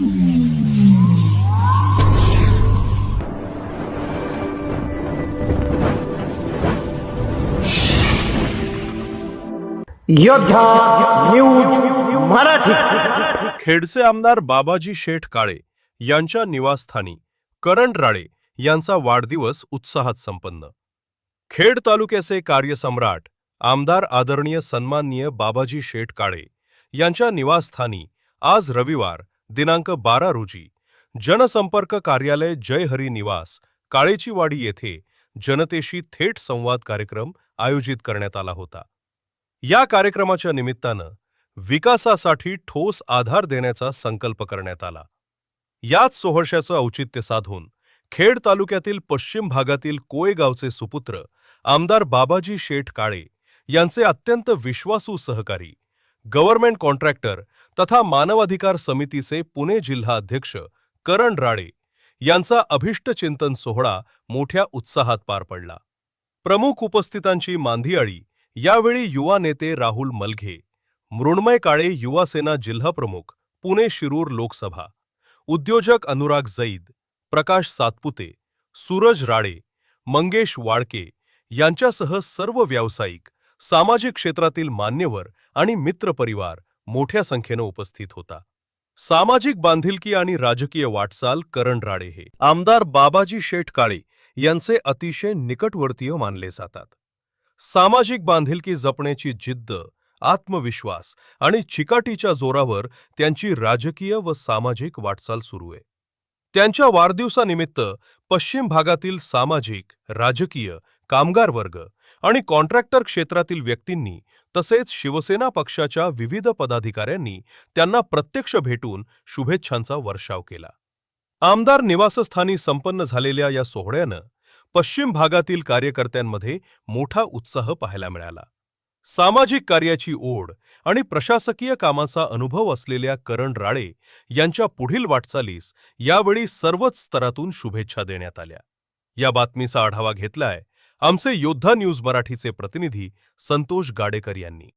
योद्धा न्यूज मराठी। खेडचे आमदार बाबाजी शेठ काळे यांच्या निवासस्थानी करण राळे यांचा वाढदिवस उत्साहात संपन्न। खेड तालुक्याचे कार्यसम्राट आमदार आदरणीय सन्माननीय बाबाजी शेठ काळे यांच्या निवासस्थानी आज रविवार दिनांक 12 रोजी जनसंपर्क कार्यालय जय हरी निवास काळेचीवाडी येथे जनतेशी थेट संवाद कार्यक्रम आयोजित करण्यात आला होता। या कार्यक्रमाच्या निमित्तानं विकासासाठी ठोस आधार देण्याचा संकल्प करण्यात आला। याच सोहळ्याचं औचित्य साधून खेड तालुक्यातील पश्चिम भागातील कोय गावचे सुपुत्र आमदार बाबाजी शेठ काळे यांचे अत्यंत विश्वासू सहकारी गव्हर्नमेंट कॉन्ट्रॅक्टर तथा मानवाधिकार समितीचे पुणे जिल्हा अध्यक्ष करण राळे यांचा अभिष्टचिंतन सोहळा मोठ्या उत्साहात पार पडला। प्रमुख उपस्थितांची मांदियाळी यावेळी युवा नेते राहुल मलघे, मृण्मय काळे युवा सेना जिल्हाप्रमुख पुणे शिरूर लोकसभा, उद्योजक अनुराग जैद, प्रकाश सातपुते, सूरज राळे, मंगेश वाळके यांच्यासह सर्व व्यावसायिक, सामाजिक क्षेत्रातील मान्यवर आणि मित्रपरिवार मोठ्या संख्येने उपस्थित होता। सामाजिक बांधिलकी आणि राजकीय वाटचाल करण राळे हे आमदार बाबाजी शेठ काळे यांचे अतिशय निकटवर्तीय मानले जातात। सामाजिक बांधिलकी जपण्याची जिद्द, आत्मविश्वास आणि चिकाटीच्या जोरावर त्यांची राजकीय व सामाजिक वाटचाल सुरू आहे। त्यांच्या वाढदिवसानिमित्त पश्चिम भागातील सामाजिक, राजकीय, कामगार वर्ग आणि कॉन्ट्रॅक्टर क्षेत्रातील व्यक्तींनी तसेच शिवसेना पक्षाच्या विविध पदाधिकाऱ्यांनी त्यांना प्रत्यक्ष भेटून शुभेच्छांचा वर्षाव केला। आमदार निवासस्थानी संपन्न झालेल्या या सोहळ्यानं पश्चिम भागातील कार्यकर्त्यांमध्ये मोठा उत्साह पाहायला मिळाला। सामाजिक कार्याची ओढ आणि प्रशासकीय कामाचा अनुभव असलेल्या करण राळे यांच्या पुढील वाटचालीस यावेळी सर्वच स्तरातून शुभेच्छा देण्यात आल्या। या बातमीचा आढावा घेतलाय आमचे योद्धा न्यूज मराठीचे प्रतिनिधी संतोष गाडेकर यांनी।